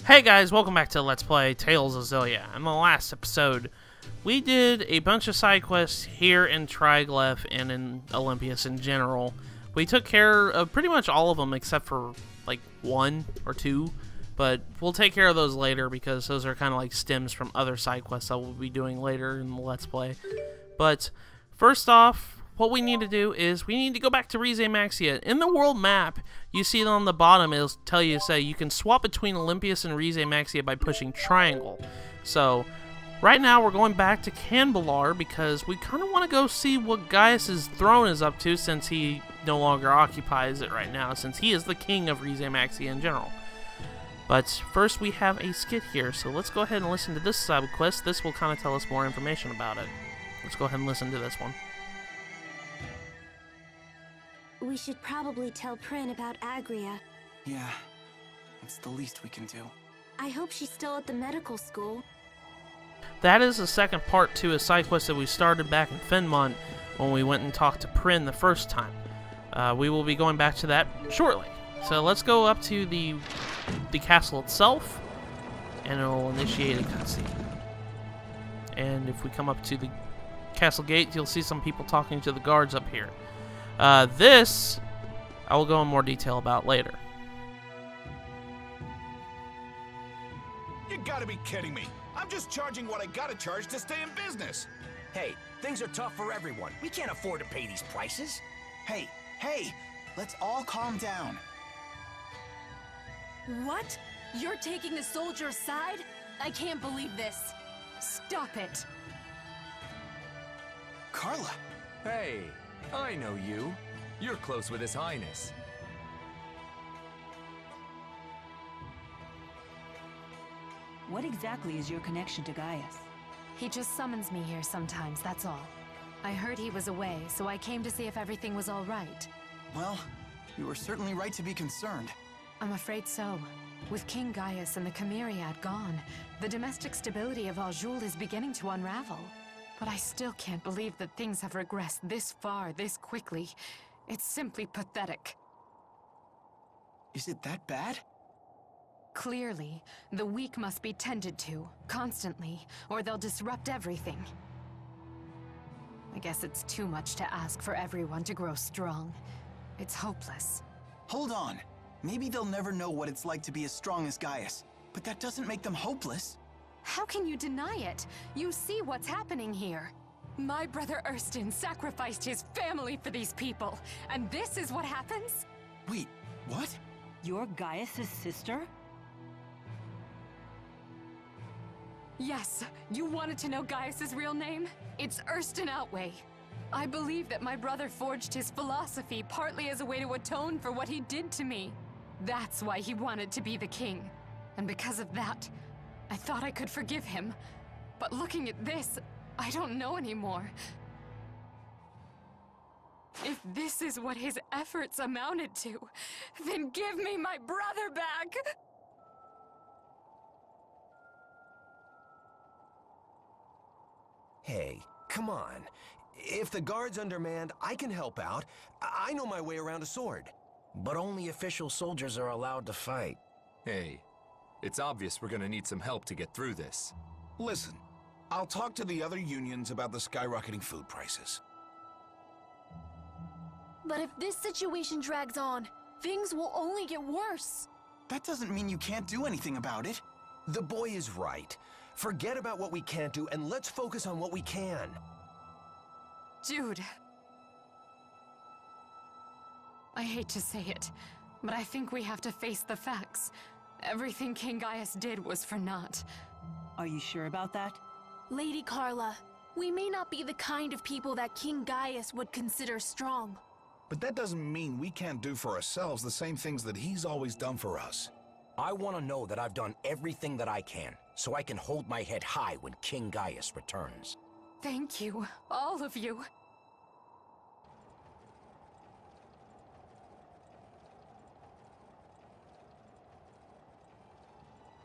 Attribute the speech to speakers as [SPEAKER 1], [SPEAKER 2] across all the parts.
[SPEAKER 1] Hey guys, welcome back to Let's Play Tales of Xillia. In the last episode, we did a bunch of side quests here in Triglyph and in Olympias in general. We took care of pretty much all of them except for like one or two, but we'll take care of those later because those are kind of like stems from other side quests that we'll be doing later in the Let's Play. But first off, what we need to do is we need to go back to Rieze Maxia. In the world map, you see it on the bottom, it'll tell you, say, you can swap between Olympias and Rieze Maxia by pushing triangle. So, right now we're going back to Canbalar because we kind of want to go see what Gaius' throne is up to since he no longer occupies it right now, since he is the king of Rieze Maxia in general. But first we have a skit here, so let's go ahead and listen to this side quest. This will kind of tell us more information about it. Let's go ahead and listen to this one.
[SPEAKER 2] We should probably tell Prin about Agria.
[SPEAKER 3] Yeah, it's the least we can do.
[SPEAKER 2] I hope she's still at the medical school.
[SPEAKER 1] That is the second part to a side quest that we started back in Fenmont when we went and talked to Prin the first time. We will be going back to that shortly. So let's go up to the castle itself, and it will initiate a cutscene. And if we come up to the castle gate, you'll see some people talking to the guards up here. This, I will go in more detail about later.
[SPEAKER 4] You gotta be kidding me. I'm just charging what I gotta charge to stay in business.
[SPEAKER 5] Hey, things are tough for everyone. We can't afford to pay these prices.
[SPEAKER 3] Hey, let's all calm down.
[SPEAKER 6] What? You're taking the soldier's side? I can't believe this. Stop it.
[SPEAKER 3] Carla.
[SPEAKER 7] Hey, I know you. You're close with His Highness.
[SPEAKER 8] What exactly is your connection to Gaius?
[SPEAKER 6] He just summons me here sometimes, that's all. I heard he was away, so I came to see if everything was all right.
[SPEAKER 3] Well, you were certainly right to be concerned.
[SPEAKER 6] I'm afraid so. With King Gaius and the Chimeriad gone, the domestic stability of Jude is beginning to unravel. But I still can't believe that things have regressed this far, this quickly. It's simply pathetic.
[SPEAKER 3] Is it that bad?
[SPEAKER 6] Clearly, the weak must be tended to, constantly, or they'll disrupt everything. I guess it's too much to ask for everyone to grow strong. It's hopeless.
[SPEAKER 3] Hold on. Maybe they'll never know what it's like to be as strong as Gaius, but that doesn't make them hopeless.
[SPEAKER 6] How can you deny it? You see what's happening here. My brother Erstin sacrificed his family for these people, and this is what happens?
[SPEAKER 3] Wait, what?
[SPEAKER 8] You're Gaius' sister?
[SPEAKER 6] Yes, you wanted to know Gaius' real name? It's Erstin Outway. I believe that my brother forged his philosophy partly as a way to atone for what he did to me. That's why he wanted to be the king. And because of that, I thought I could forgive him, but looking at this, I don't know anymore. If this is what his efforts amounted to, then give me my brother back!
[SPEAKER 5] Hey, come on. If the guard's undermanned, I can help out. I know my way around a sword. But only official soldiers are allowed to fight.
[SPEAKER 7] Hey, it's obvious we're gonna need some help to get through this.
[SPEAKER 4] Listen, I'll talk to the other unions about the skyrocketing food prices.
[SPEAKER 6] But if this situation drags on, things will only get worse.
[SPEAKER 3] That doesn't mean you can't do anything about it.
[SPEAKER 5] The boy is right. Forget about what we can't do and let's focus on what we can.
[SPEAKER 6] Jude. I hate to say it, but I think we have to face the facts. Everything King Gaius did was for naught.
[SPEAKER 8] Are you sure about that?
[SPEAKER 6] Lady Carla, we may not be the kind of people that King Gaius would consider strong.
[SPEAKER 4] But that doesn't mean we can't do for ourselves the same things that he's always done for us.
[SPEAKER 5] I want to know that I've done everything that I can, so I can hold my head high when King Gaius returns.
[SPEAKER 6] Thank you, all of you.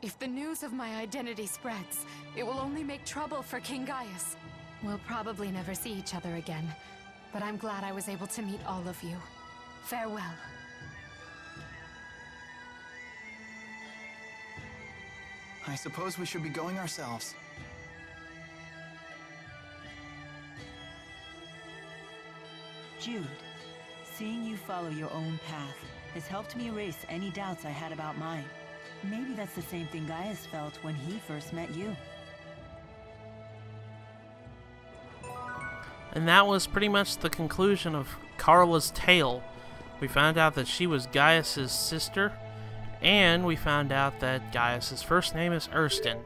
[SPEAKER 6] If the news of my identity spreads, it will only make trouble for King Gaius. We'll probably never see each other again, but I'm glad I was able to meet all of you. Farewell.
[SPEAKER 3] I suppose we should be going ourselves.
[SPEAKER 8] Jude, seeing you follow your own path has helped me erase any doubts I had about mine. Maybe that's the same thing Gaius felt when he first met you.
[SPEAKER 1] And that was pretty much the conclusion of Carla's tale. We found out that she was Gaius's sister, and we found out that Gaius's first name is Erston.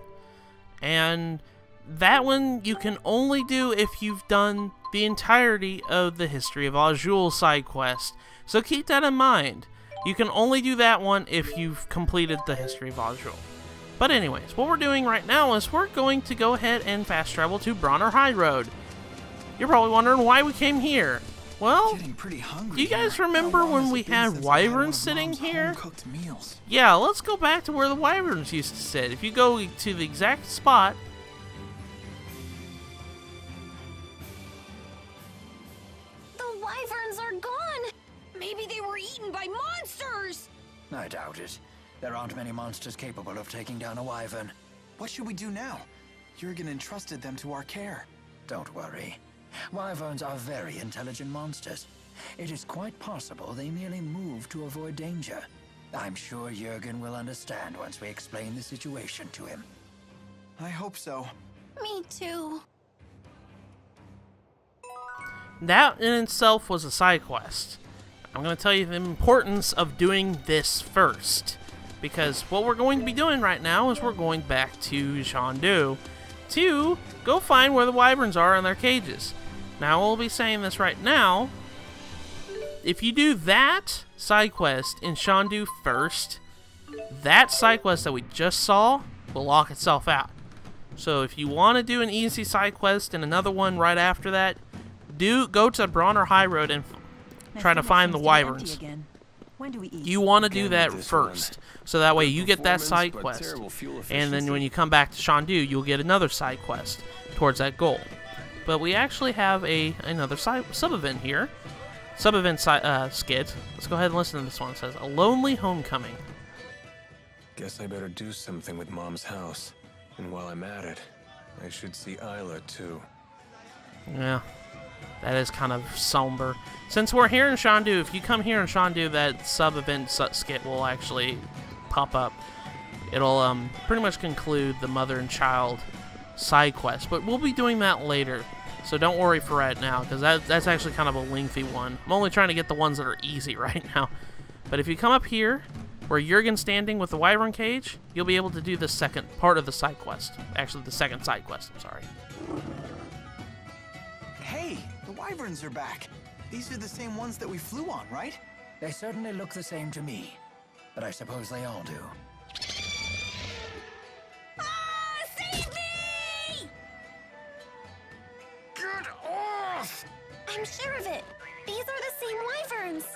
[SPEAKER 1] And that one you can only do if you've done the entirety of the History of Azul side quest. So keep that in mind. You can only do that one if you've completed the History of Azul. But anyways, what we're doing right now is we're going to go ahead and fast travel to Bronner High Road. You're probably wondering why we came here. Well,
[SPEAKER 3] Getting pretty hungry
[SPEAKER 1] do you guys
[SPEAKER 3] here.
[SPEAKER 1] remember
[SPEAKER 3] How long
[SPEAKER 1] when
[SPEAKER 3] has
[SPEAKER 1] we
[SPEAKER 3] it been since
[SPEAKER 1] had
[SPEAKER 3] I one
[SPEAKER 1] wyverns
[SPEAKER 3] of
[SPEAKER 1] sitting
[SPEAKER 3] Mom's
[SPEAKER 1] here?
[SPEAKER 3] home-cooked meals?
[SPEAKER 1] Yeah, let's go back to where the wyverns used to sit. If you go to the exact spot,
[SPEAKER 2] The wyverns are gone! Maybe they were eaten by monsters!
[SPEAKER 5] I doubt it. There aren't many monsters capable of taking down a wyvern.
[SPEAKER 3] What should we do now? Jurgen entrusted them to our care.
[SPEAKER 5] Don't worry. Wyverns are very intelligent monsters. It is quite possible they merely move to avoid danger. I'm sure Jurgen will understand once we explain the situation to him.
[SPEAKER 3] I hope so.
[SPEAKER 2] Me too.
[SPEAKER 1] that in itself was a side quest. I'm going to tell you the importance of doing this first, because what we're going to be doing right now is we're going back to Shandu to go find where the wyverns are in their cages. Now, we'll be saying this right now. If you do that side quest in Shandu first, that side quest that we just saw will lock itself out. So if you want to do an easy side quest and another one right after that, go to Bronner High Road and try to find the wyverns.
[SPEAKER 8] When do we eat?
[SPEAKER 1] You want to do that first, so that way you get that side quest, and then when you come back to Shandu, you'll get another side quest towards that goal. But we actually have another sub-event here, sub-event skit. Let's go ahead and listen to this one. It says, "A Lonely Homecoming."
[SPEAKER 9] Guess I better do something with Mom's house. And while I'm at it, I should see Isla too.
[SPEAKER 1] Yeah, that is kind of somber. Since we're here in Shandu, if you come here in Shandu, that sub-event skit will actually pop up. It'll pretty much conclude the mother and child side quest, but we'll be doing that later. So don't worry for right now, because that's actually kind of a lengthy one. I'm only trying to get the ones that are easy right now. But if you come up here, where Jurgen's standing with the wyvern cage, you'll be able to do the second part of the side quest. Actually, the second side quest, I'm sorry.
[SPEAKER 3] Hey, the wyverns are back. These are the same ones that we flew on, right?
[SPEAKER 5] They certainly look the same to me, but I suppose they all do.
[SPEAKER 2] Ah, save me!
[SPEAKER 5] Get off!
[SPEAKER 2] I'm sure of it. These are the same wyverns.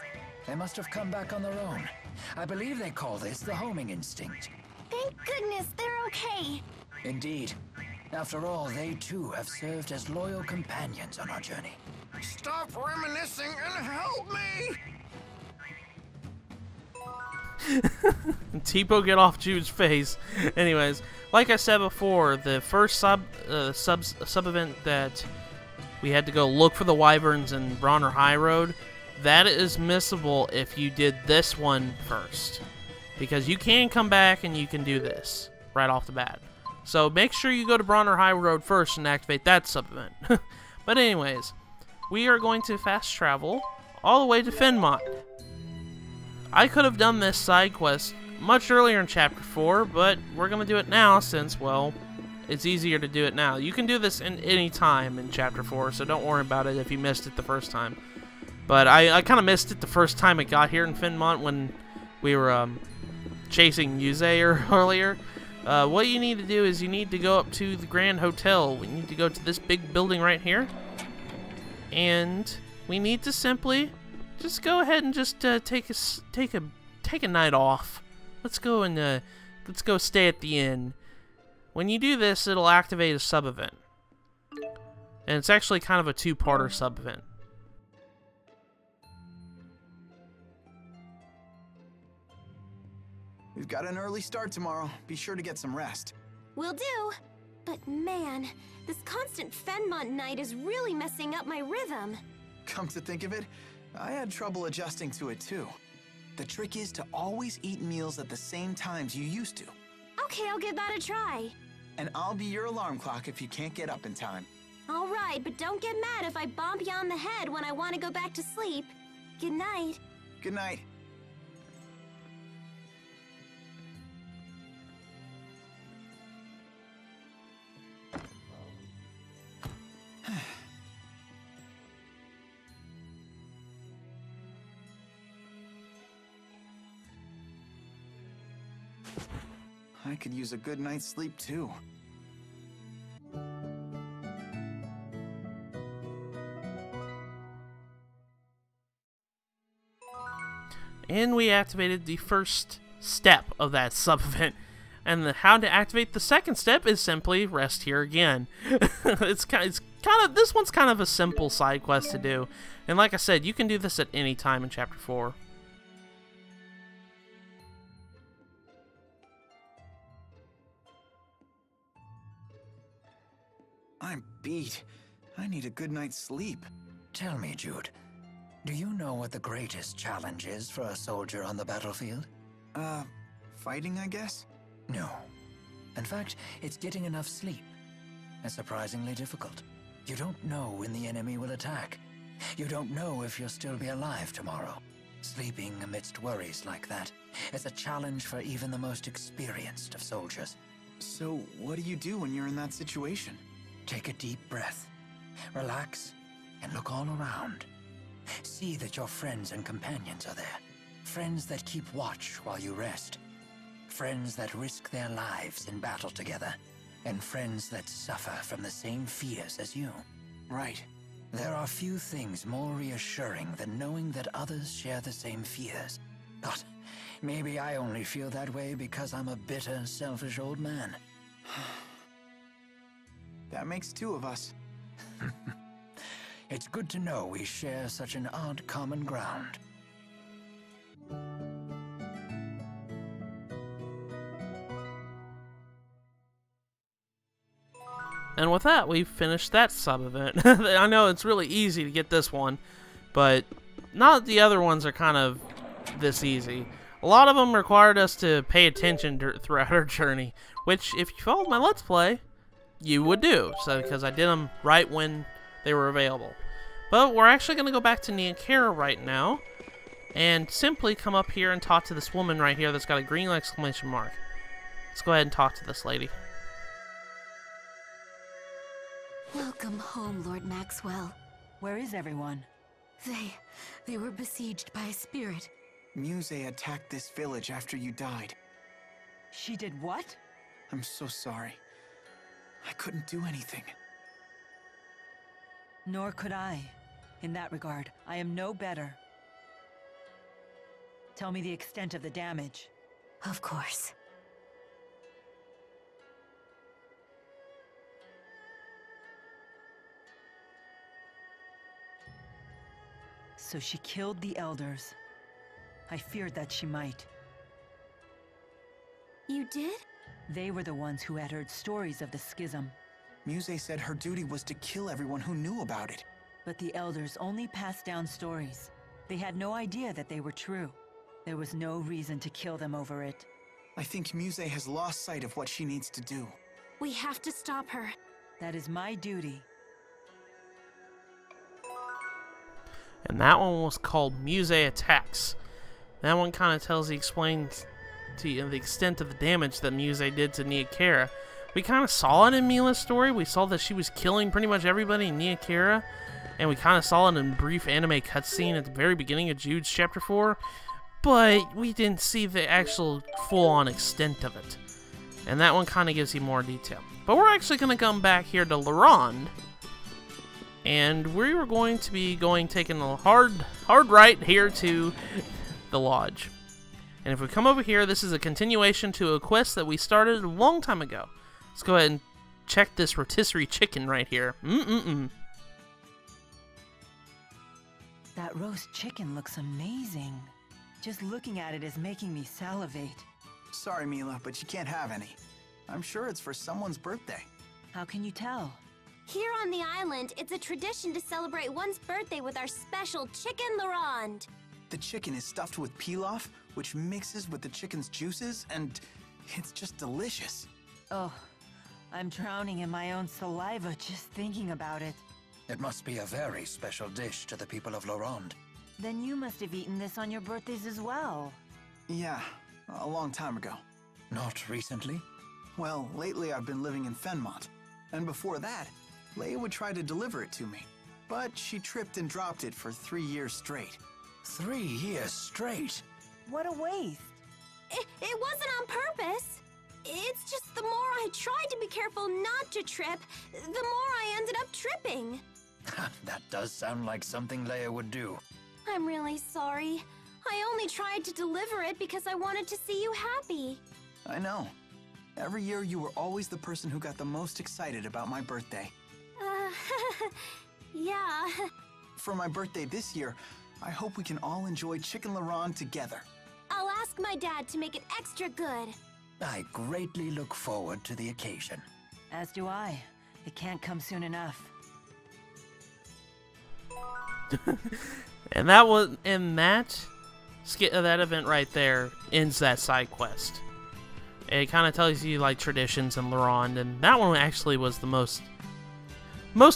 [SPEAKER 5] They must have come back on their own. I believe they call this the homing instinct.
[SPEAKER 2] Thank goodness they're okay.
[SPEAKER 5] Indeed. After all, they too have served as loyal companions on our journey. Stop reminiscing and help me!
[SPEAKER 1] Tipo, get off Jude's face. Anyways, like I said before, the first sub-event that we had to go look for the wyverns in Bronner High Road, that is missable if you did this one first. Because you can come back and you can do this right off the bat. So make sure you go to Bronner High Road first and activate that sub-event. But anyways, we are going to fast travel all the way to Finmont. I could have done this side quest much earlier in Chapter 4, but we're going to do it now since, well, it's easier to do it now. You can do this in any time in Chapter 4, so don't worry about it if you missed it the first time. But I kind of missed it the first time it got here in Finmont when we were chasing Yuze earlier. What you need to do is you need to go up to the Grand Hotel. We need to go to this big building right here. And we need to simply just go ahead and just take a night off. Let's go stay at the inn. When you do this, it'll activate a sub-event. And it's actually kind of a two-parter sub-event.
[SPEAKER 3] We've got an early start tomorrow. Be sure to get some rest.
[SPEAKER 2] Will do. But man, this constant Fenmont night is really messing up my rhythm.
[SPEAKER 3] Come to think of it, I had trouble adjusting to it too. The trick is to always eat meals at the same times you used to.
[SPEAKER 2] Okay, I'll give that a try.
[SPEAKER 3] And I'll be your alarm clock if you can't get up in time.
[SPEAKER 2] All right, but don't get mad if I bump you on the head when I want to go back to sleep. Good night.
[SPEAKER 3] Good night. I could use a good night's sleep too.
[SPEAKER 1] And we activated the first step of that sub-event. And how to activate the second step is simply rest here again. It's kind of this one's kind of a simple side quest to do. And like I said, you can do this at any time in Chapter 4.
[SPEAKER 3] I'm beat. I need a good night's sleep.
[SPEAKER 5] Tell me, Jude, do you know what the greatest challenge is for a soldier on the battlefield?
[SPEAKER 3] Fighting, I guess?
[SPEAKER 5] No. In fact, it's getting enough sleep. It's surprisingly difficult. You don't know when the enemy will attack. You don't know if you'll still be alive tomorrow. Sleeping amidst worries like that is a challenge for even the most experienced of soldiers.
[SPEAKER 3] So, what do you do when you're in that situation?
[SPEAKER 5] Take a deep breath, relax, and look all around. See that your friends and companions are there. Friends that keep watch while you rest. Friends that risk their lives in battle together. And friends that suffer from the same fears as you.
[SPEAKER 3] Right.
[SPEAKER 5] There are few things more reassuring than knowing that others share the same fears. But maybe I only feel that way because I'm a bitter, selfish old man.
[SPEAKER 3] That makes two of us.
[SPEAKER 5] It's good to know we share such an odd common ground.
[SPEAKER 1] And with that, we've finished that sub-event. I know it's really easy to get this one, but not the other ones are kind of this easy. A lot of them required us to pay attention throughout our journey, which, if you followed my Let's Play, you would do, so because I did them right when they were available. But we're actually going to go back to Nia Kara right now, and simply come up here and talk to this woman right here that's got a green exclamation mark. Let's go ahead and talk to this lady.
[SPEAKER 6] Welcome home, Lord Maxwell.
[SPEAKER 8] Where is everyone?
[SPEAKER 6] They were besieged by a spirit.
[SPEAKER 3] Muse attacked this village after you died.
[SPEAKER 8] She did what?
[SPEAKER 3] I'm so sorry. I couldn't do anything.
[SPEAKER 8] Nor could I. In that regard, I am no better. Tell me the extent of the damage.
[SPEAKER 6] Of course.
[SPEAKER 8] So she killed the elders. I feared that she might.
[SPEAKER 2] You did?
[SPEAKER 8] They were the ones who had heard stories of the schism.
[SPEAKER 3] Muse said her duty was to kill everyone who knew about it.
[SPEAKER 8] But the elders only passed down stories. They had no idea that they were true. There was no reason to kill them over it.
[SPEAKER 3] I think Muse has lost sight of what she needs to do.
[SPEAKER 2] We have to stop her.
[SPEAKER 8] That is my duty.
[SPEAKER 1] And that one was called Muse Attacks. That one kind of explains to you the extent of the damage that Muse did to Nia Kara. We kind of saw it in Mila's story. We saw that she was killing pretty much everybody in Nia Kara. And we kind of saw it in a brief anime cutscene at the very beginning of Jude's Chapter 4. But we didn't see the actual full-on extent of it. And that one kind of gives you more detail. But we're actually going to come back here to Laronde. And we were going to be taking a hard right here to the lodge. And if we come over here, this is a continuation to a quest that we started a long time ago. Let's go ahead and check this rotisserie chicken right here.
[SPEAKER 8] That roast chicken looks amazing. Just looking at it is making me salivate.
[SPEAKER 3] Sorry, Mila, but you can't have any. I'm sure it's for someone's birthday.
[SPEAKER 8] How can you tell?
[SPEAKER 2] Here on the island, it's a tradition to celebrate one's birthday with our special chicken Laurent.
[SPEAKER 3] The chicken is stuffed with pilaf, which mixes with the chicken's juices, and it's just delicious.
[SPEAKER 8] Oh, I'm drowning in my own saliva just thinking about it.
[SPEAKER 5] It must be a very special dish to the people of Laurent.
[SPEAKER 8] Then you must have eaten this on your birthdays as well.
[SPEAKER 3] Yeah, a long time ago.
[SPEAKER 5] Not recently?
[SPEAKER 3] Well, lately I've been living in Fenmont, and before that, Leia would try to deliver it to me, but she tripped and dropped it for 3 years straight.
[SPEAKER 5] 3 years straight?
[SPEAKER 8] What a waste.
[SPEAKER 2] It wasn't on purpose. It's just the more I tried to be careful not to trip, the more I ended up tripping.
[SPEAKER 5] That does sound like something Leia would do.
[SPEAKER 2] I'm really sorry. I only tried to deliver it because I wanted to see you happy.
[SPEAKER 3] I know. Every year you were always the person who got the most excited about my birthday.
[SPEAKER 2] Yeah.
[SPEAKER 3] For my birthday this year, I hope we can all enjoy Chicken Laurent together.
[SPEAKER 2] I'll ask my dad to make it extra good.
[SPEAKER 5] I greatly look forward to the occasion.
[SPEAKER 8] As do I. It can't come soon enough.
[SPEAKER 1] And that event right there ends that side quest. It kind of tells you like traditions in Laurent, and that one actually was the most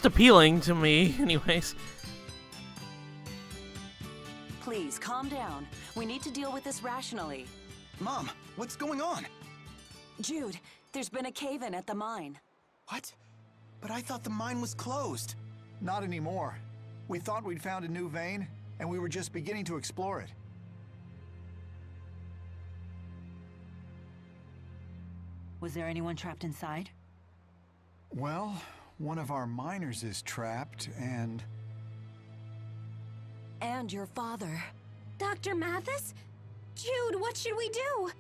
[SPEAKER 1] appealing to me, anyways.
[SPEAKER 10] Please calm down. We need to deal with this rationally.
[SPEAKER 3] Mom, what's going on?
[SPEAKER 10] Jude, there's been a cave-in at the mine.
[SPEAKER 3] What? But I thought the mine was closed.
[SPEAKER 11] Not anymore. We thought we'd found a new vein, and we were just beginning to explore it.
[SPEAKER 8] Was there anyone trapped inside?
[SPEAKER 11] Well, one of our miners is trapped, and
[SPEAKER 10] your father.
[SPEAKER 2] Dr. Mathis? Jude, what should we do?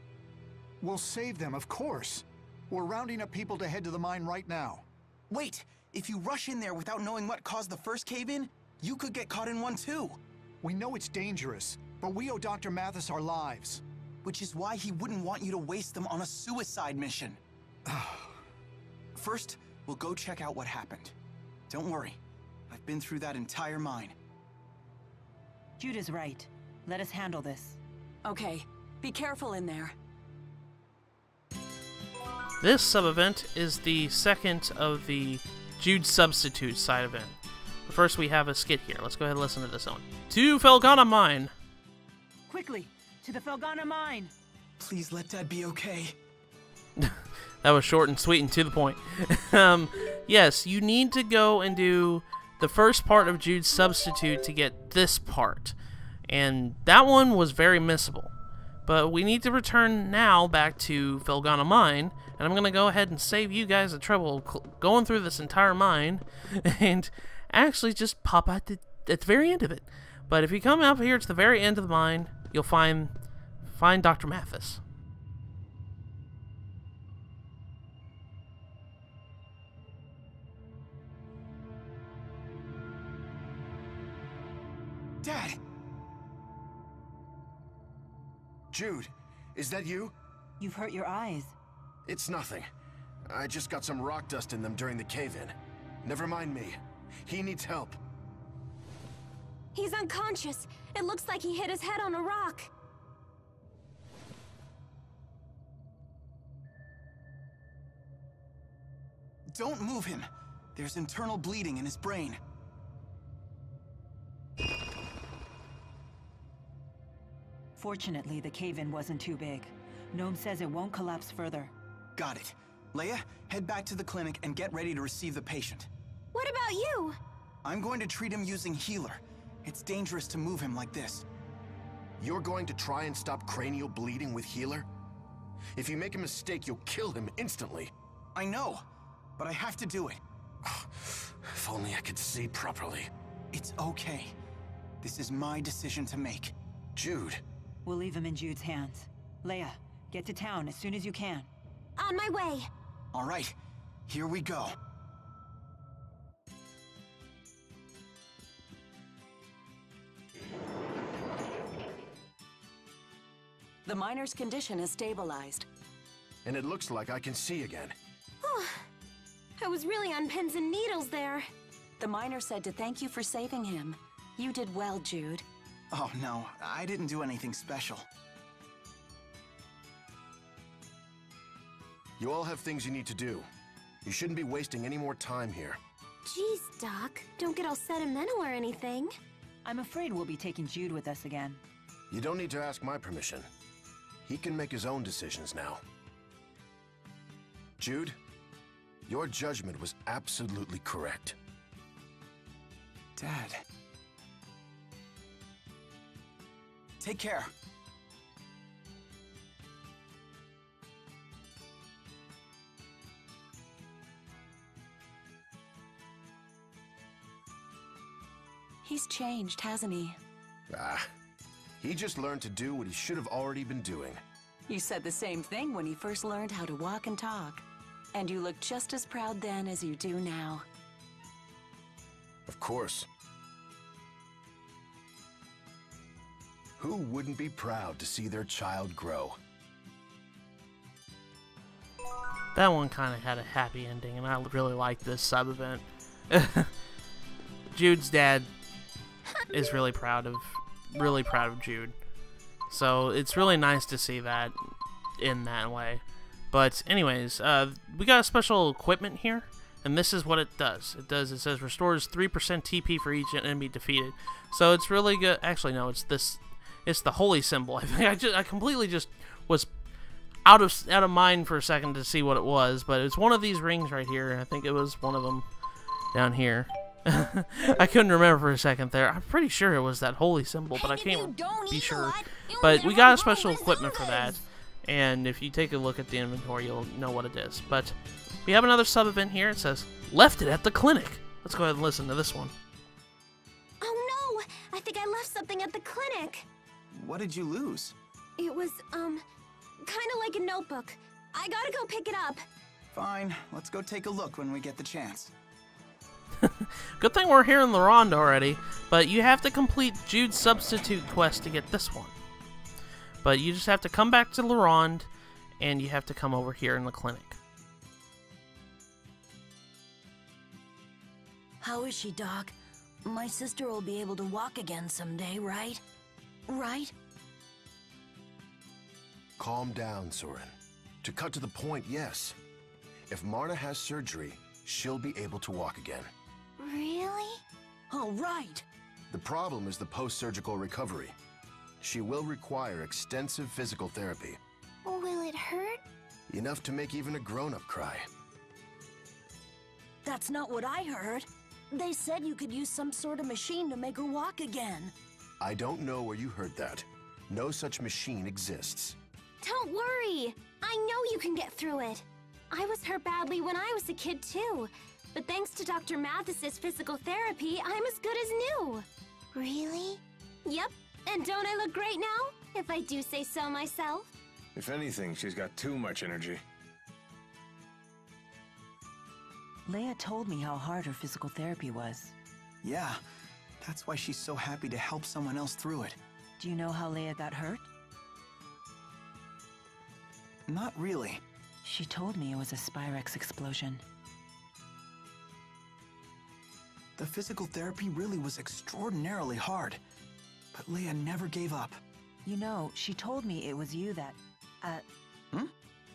[SPEAKER 11] we'll save them, of course. We're rounding up people to head to the mine right now.
[SPEAKER 3] Wait, if you rush in there without knowing what caused the first cave-in, you could get caught in one too.
[SPEAKER 11] We know it's dangerous, but we owe Dr. Mathis our lives.
[SPEAKER 3] Which is why he wouldn't want you to waste them on a suicide mission. First, we'll go check out what happened. Don't worry, I've been through that entire mine.
[SPEAKER 8] Jude is right. Let us handle this.
[SPEAKER 10] Okay, be careful in there.
[SPEAKER 1] This sub-event is the second of the Jude Substitute side event. But first we have a skit here. Let's go ahead and listen to this one. To Felghana Mine!
[SPEAKER 8] Quickly, to the Felghana Mine!
[SPEAKER 3] Please let Dad be okay.
[SPEAKER 1] That was short and sweet and to the point. Yes, you need to go and do the first part of Jude's Substitute to get this part. And that one was very missable. But we need to return now back to Felghana Mine, and I'm going to go ahead and save you guys the trouble going through this entire mine, and actually just pop out at the very end of it. But if you come up here to the very end of the mine, you'll find Dr. Mathis.
[SPEAKER 3] Dad!
[SPEAKER 12] Jude, is that you?
[SPEAKER 8] You've hurt your eyes.
[SPEAKER 12] It's nothing. I just got some rock dust in them during the cave-in. Never mind me. He needs help.
[SPEAKER 2] He's unconscious. It looks like he hit his head on a rock.
[SPEAKER 3] Don't move him. There's internal bleeding in his brain.
[SPEAKER 8] Fortunately, the cave-in wasn't too big. Gnome says it won't collapse further.
[SPEAKER 3] Got it. Leia, head back to the clinic and get ready to receive the patient.
[SPEAKER 2] What about you?
[SPEAKER 3] I'm going to treat him using healer. It's dangerous to move him like this.
[SPEAKER 12] You're going to try and stop cranial bleeding with healer? If you make a mistake, you'll kill him instantly.
[SPEAKER 3] I know, but I have to do it.
[SPEAKER 12] If only I could see properly.
[SPEAKER 3] It's okay. This is my decision to make.
[SPEAKER 12] Jude.
[SPEAKER 8] We'll leave him in Jude's hands. Leia, get to town as soon as you can.
[SPEAKER 2] On my way.
[SPEAKER 3] All right, here we go.
[SPEAKER 10] The miner's condition has stabilized.
[SPEAKER 12] And it looks like I can see again.
[SPEAKER 2] I was really on pins and needles there.
[SPEAKER 10] The miner said to thank you for saving him. You did well, Jude.
[SPEAKER 3] Oh no, I didn't do anything special.
[SPEAKER 12] You all have things you need to do. You shouldn't be wasting any more time here.
[SPEAKER 2] Jeez, Doc. Don't get all sentimental or anything.
[SPEAKER 8] I'm afraid we'll be taking Jude with us again.
[SPEAKER 12] You don't need to ask my permission. He can make his own decisions now. Jude, your judgment was absolutely correct.
[SPEAKER 3] Dad. Take care.
[SPEAKER 10] He's changed, hasn't he?
[SPEAKER 12] He just learned to do what he should have already been doing.
[SPEAKER 10] You said the same thing when he first learned how to walk and talk. And you looked just as proud then as you do now.
[SPEAKER 12] Of course. Who wouldn't be proud to see their child grow?
[SPEAKER 1] That one kind of had a happy ending, and I really like this sub-event. Jude's dad is really proud of Jude. So it's really nice to see that in that way. But anyways, we got a special equipment here, and this is what it does. It says restores 3% TP for each enemy defeated. So it's really good. Actually, no, it's the holy symbol. I think I completely just was out of mind for a second to see what it was, but it's one of these rings right here. I think it was one of them down here. I couldn't remember for a second there. I'm pretty sure it was that holy symbol, but I can't be sure. But we got a special equipment for that, and if you take a look at the inventory, you'll know what it is. But we have another sub-event here. It says, left it at the clinic. Let's go ahead and listen to this one.
[SPEAKER 2] Oh no! I think I left something at the clinic.
[SPEAKER 3] What did you lose?
[SPEAKER 2] It was, kind of like a notebook. I gotta go pick it up.
[SPEAKER 3] Fine, let's go take a look when we get the chance.
[SPEAKER 1] Good thing we're here in La Ronde already, but you have to complete Jude's substitute quest to get this one. But you just have to come back to La Ronde, and you have to come over here in the clinic.
[SPEAKER 13] How is she, Doc? My sister will be able to walk again someday, right? Right?
[SPEAKER 12] Calm down, Soren. To cut to the point, yes. If Marna has surgery, she'll be able to walk again.
[SPEAKER 2] Really?
[SPEAKER 13] All right.
[SPEAKER 12] The problem is the post-surgical recovery. She will require extensive physical therapy.
[SPEAKER 2] Will it hurt?
[SPEAKER 12] Enough to make even a grown-up cry.
[SPEAKER 13] That's not what I heard. They said you could use some sort of machine to make her walk again.
[SPEAKER 12] I don't know where you heard that. No such machine exists.
[SPEAKER 2] Don't worry. I know you can get through it. I was hurt badly when I was a kid, too. But thanks to Dr. Mathis's physical therapy, I'm as good as new. Really? Yep. And don't I look great now? If I do say so myself.
[SPEAKER 9] If anything, she's got too much energy.
[SPEAKER 8] Leia told me how hard her physical therapy was.
[SPEAKER 3] Yeah, that's why she's so happy to help someone else through it.
[SPEAKER 8] Do you know how Leia got hurt?
[SPEAKER 3] Not really.
[SPEAKER 8] She told me it was a Spyrex explosion.
[SPEAKER 3] The physical therapy really was extraordinarily hard, but Leia never gave up.
[SPEAKER 8] You know, she told me it was you that...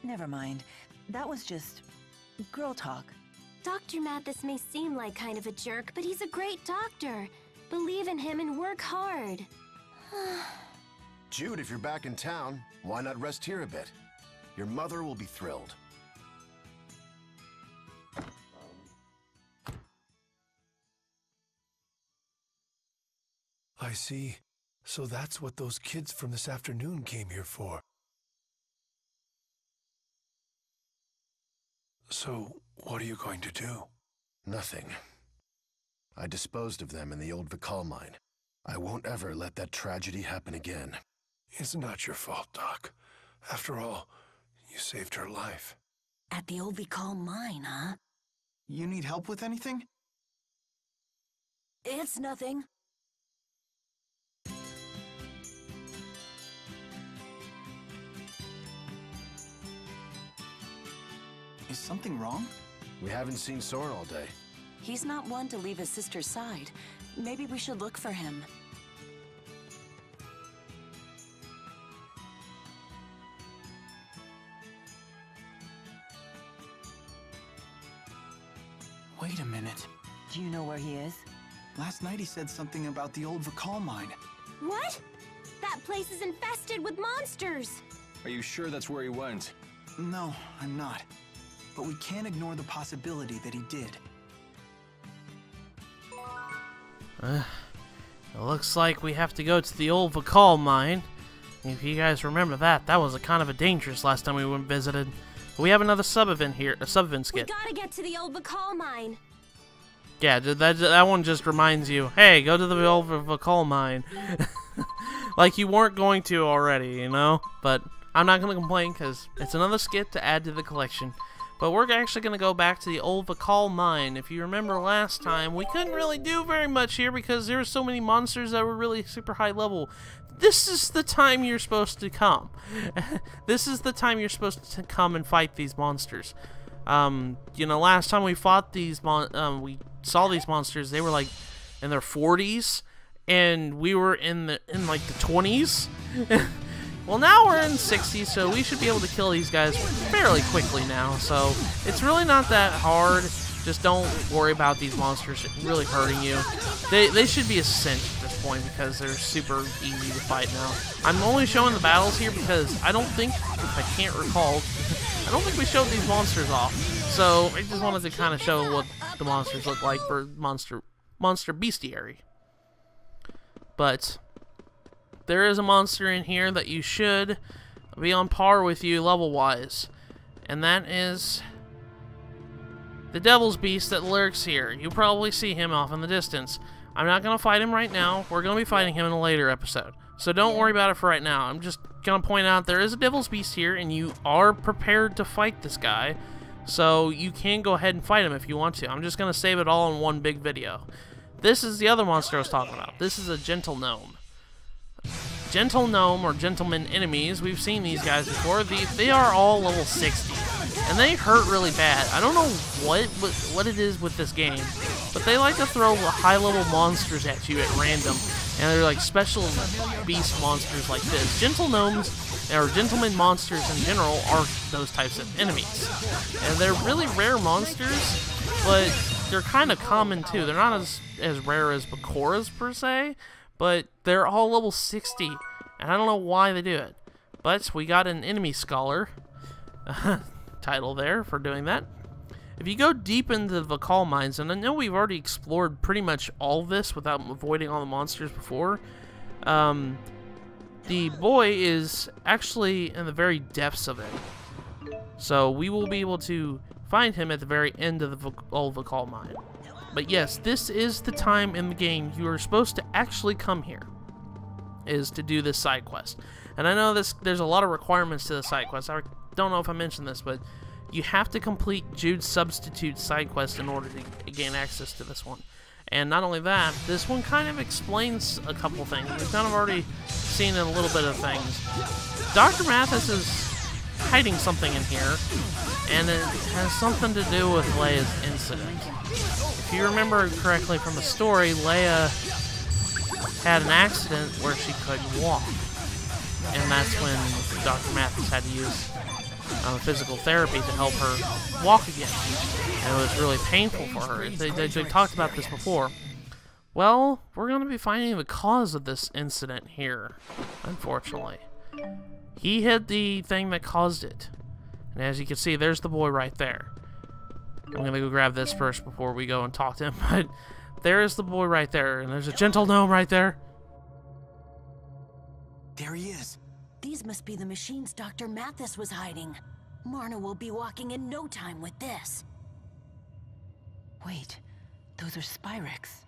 [SPEAKER 8] Never mind. That was just... girl talk.
[SPEAKER 2] Dr. Mathis may seem like kind of a jerk, but he's a great doctor. Believe in him and work hard.
[SPEAKER 12] Jude, if you're back in town, why not rest here a bit? Your mother will be thrilled.
[SPEAKER 14] I see. So that's what those kids from this afternoon came here for. So, what are you going to do?
[SPEAKER 12] Nothing. I disposed of them in the old Vikal mine. I won't ever let that tragedy happen again.
[SPEAKER 14] It's not your fault, Doc. After all, you saved her life.
[SPEAKER 13] At the old Vikal mine, huh?
[SPEAKER 3] You need help with anything?
[SPEAKER 13] It's nothing.
[SPEAKER 3] Is something wrong?
[SPEAKER 12] We haven't seen Soren all day.
[SPEAKER 10] He's not one to leave his sister's side. Maybe we should look for him.
[SPEAKER 3] Wait a minute.
[SPEAKER 8] Do you know where he is?
[SPEAKER 3] Last night he said something about the old Vakal mine.
[SPEAKER 2] What? That place is infested with monsters!
[SPEAKER 9] Are you sure that's where he went?
[SPEAKER 3] No, I'm not. But we can't ignore the possibility that he did.
[SPEAKER 1] It looks like we have to go to the old Vakal mine. If you guys remember that was a kind of a dangerous last time we went and visited. But we have another sub-event here, a sub-event skit.
[SPEAKER 2] We gotta get to the old Vakal mine.
[SPEAKER 1] Yeah, that one just reminds you, hey, go to the old Vakal mine. Like you weren't going to already, you know? But I'm not going to complain because it's another skit to add to the collection. But we're actually going to go back to the old Vakal mine. If you remember last time, we couldn't really do very much here because there were so many monsters that were really super high level. This is the time you're supposed to come. This is the time you're supposed to come and fight these monsters. You know, last time we fought these we saw these monsters, they were like in their 40s, and we were in like the 20s. Well, now we're in 60s, so we should be able to kill these guys fairly quickly now. So it's really not that hard. Just don't worry about these monsters really hurting you. They should be a cinch at this point because they're super easy to fight now. I'm only showing the battles here because I don't think, if I can't recall, I don't think we showed these monsters off. So I just wanted to kind of show what the monsters look like for monster bestiary. But there is a monster in here that you should be on par with you level-wise, and that is the Devil's Beast that lurks here. You probably see him off in the distance. I'm not going to fight him right now. We're going to be fighting him in a later episode. So don't worry about it for right now. I'm just going to point out there is a Devil's Beast here, and you are prepared to fight this guy. So you can go ahead and fight him if you want to. I'm just going to save it all in one big video. This is the other monster I was talking about. This is a Gentle Gnome. Gentle Gnome or Gentleman enemies, we've seen these guys before. They are all level 60. And they hurt really bad. I don't know what it is with this game, but they like to throw high-level monsters at you at random. And they're like special beast monsters like this. Gentle Gnomes, or Gentleman monsters in general, are those types of enemies. And they're really rare monsters, but they're kind of common too. They're not as rare as Bakoras per se, but they're all level 60. And I don't know why they do it. But we got an enemy scholar title there for doing that. If you go deep into the Vakal mines, and I know we've already explored pretty much all of this without avoiding all the monsters before, the boy is actually in the very depths of it. So we will be able to find him at the very end of the old Vakal mine. But yes, this is the time in the game you are supposed to actually come here, is to do this side quest. And I know there's a lot of requirements to the side quest. I don't know if I mentioned this, but you have to complete Jude's substitute side quest in order to gain access to this one. And not only that, this one kind of explains a couple things. We've kind of already seen a little bit of things. Dr. Mathis is hiding something in here, and it has something to do with Leia's incident. If you remember correctly from the story, Leia had an accident where she couldn't walk. And that's when Dr. Mathis had to use physical therapy to help her walk again. And it was really painful for her. They talked about this before. Well, we're going to be finding the cause of this incident here, unfortunately. He hit the thing that caused it. And as you can see, there's the boy right there. I'm going to go grab this first before we go and talk to him. But there is the boy right there. And there's a Gentle Gnome right there.
[SPEAKER 3] There he is.
[SPEAKER 13] These must be the machines Dr. Mathis was hiding. Marna will be walking in no time with this.
[SPEAKER 8] Wait, those are Spyrex.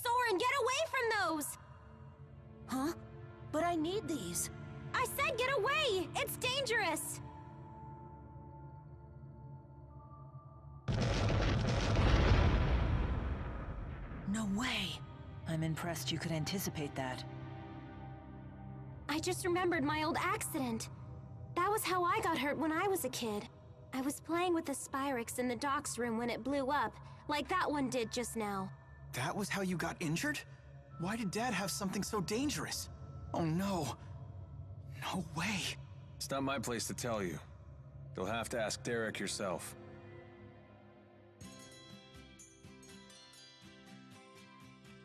[SPEAKER 2] Soren, get away from those!
[SPEAKER 13] Huh? But I need these.
[SPEAKER 2] I said get away! It's dangerous!
[SPEAKER 13] No way.
[SPEAKER 8] I'm impressed you could anticipate that.
[SPEAKER 2] I just remembered my old accident. That was how I got hurt when I was a kid. I was playing with the Spyrex in the docks room when it blew up, like that one did just now.
[SPEAKER 3] That was how you got injured? Why did Dad have something so dangerous? Oh no. No way.
[SPEAKER 9] It's not my place to tell you. You'll have to ask Derek yourself.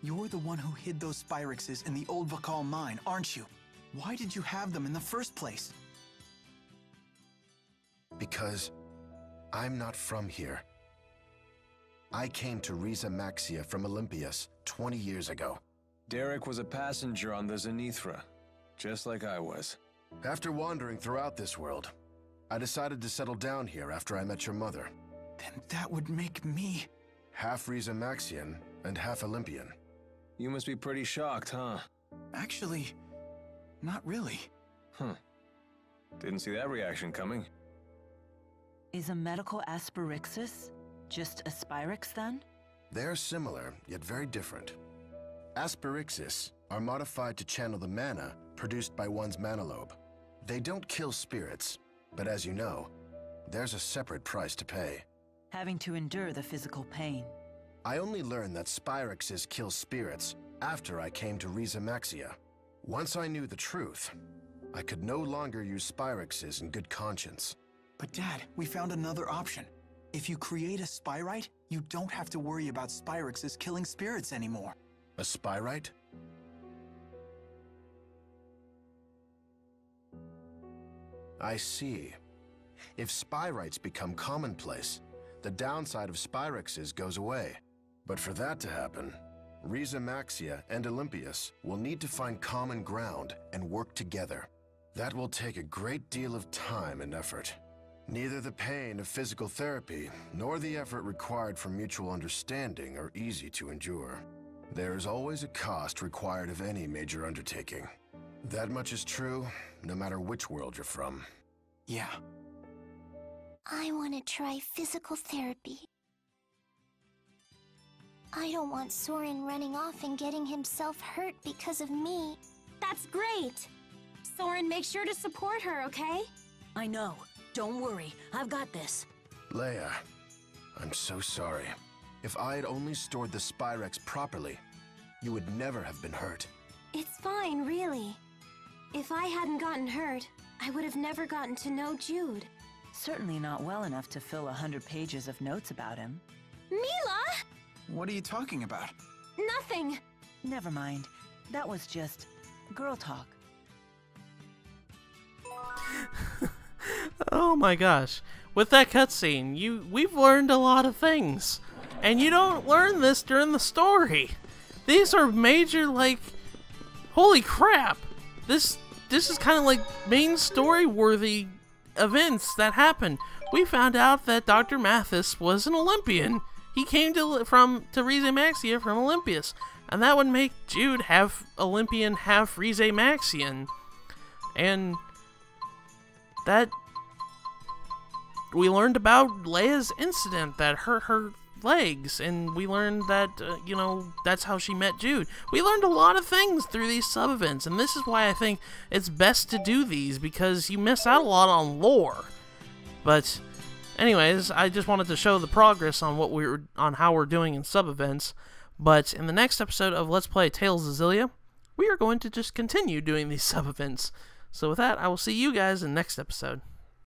[SPEAKER 3] You're the one who hid those Spyrexes in the old Vakal mine, aren't you? Why did you have them in the first place?
[SPEAKER 12] Because I'm not from here. I came to Rieze Maxia from Olympias 20 years ago.
[SPEAKER 9] Derek was a passenger on the Zenithra, just like I was.
[SPEAKER 12] After wandering throughout this world, I decided to settle down here after I met your mother.
[SPEAKER 3] Then that would make me...
[SPEAKER 12] half Rieze Maxian and half Olympian.
[SPEAKER 9] You must be pretty shocked, huh?
[SPEAKER 3] Actually, not really.
[SPEAKER 9] Huh. Didn't see that reaction coming.
[SPEAKER 8] Is a medical asperixis just a Spyrex then?
[SPEAKER 12] They're similar, yet very different. Asperixis are modified to channel the mana produced by one's mana lobe. They don't kill spirits, but as you know, there's a separate price to pay.
[SPEAKER 8] Having to endure the physical pain.
[SPEAKER 12] I only learned that Spyrexes kill spirits after I came to Rieze Maxia. Once I knew the truth, I could no longer use Spyrexes in good conscience.
[SPEAKER 3] But Dad, we found another option. If you create a Spyrite, you don't have to worry about Spyrexes killing spirits anymore.
[SPEAKER 12] A Spyrite? I see. If Spyrites become commonplace, the downside of Spyrexes goes away. But for that to happen, Rieze Maxia and Olympias will need to find common ground and work together. That will take a great deal of time and effort. Neither the pain of physical therapy nor the effort required for mutual understanding are easy to endure. There is always a cost required of any major undertaking. That much is true, no matter which world you're from.
[SPEAKER 3] Yeah.
[SPEAKER 2] I want to try physical therapy. I don't want Soren running off and getting himself hurt because of me. That's great! Soren, make sure to support her, okay?
[SPEAKER 13] I know. Don't worry. I've got this.
[SPEAKER 12] Leia, I'm so sorry. If I had only stored the Spyrex properly, you would never have been hurt.
[SPEAKER 2] It's fine, really. If I hadn't gotten hurt, I would have never gotten to know Jude.
[SPEAKER 8] Certainly not well enough to fill 100 pages of notes about him.
[SPEAKER 2] Mila!
[SPEAKER 3] What are you talking about?
[SPEAKER 2] Nothing!
[SPEAKER 8] Never mind. That was just girl talk.
[SPEAKER 1] Oh my gosh. With that cutscene, we've learned a lot of things. And you don't learn this during the story. These are major, like, holy crap. This is kind of like main story-worthy events that happened. We found out that Dr. Mathis was an Olympian. He came to Rieze Maxia from Olympias. And that would make Jude half Olympian, half Rieze Maxian. And that we learned about Leia's incident that hurt her legs, and we learned that you know, that's how she met Jude. We learned a lot of things through these sub-events, and this is why I think it's best to do these, because you miss out a lot on lore. But anyways, I just wanted to show the progress on how we're doing in sub-events. But in the next episode of Let's Play Tales of Xillia, we are going to just continue doing these sub-events. So with that, I will see you guys in the next episode.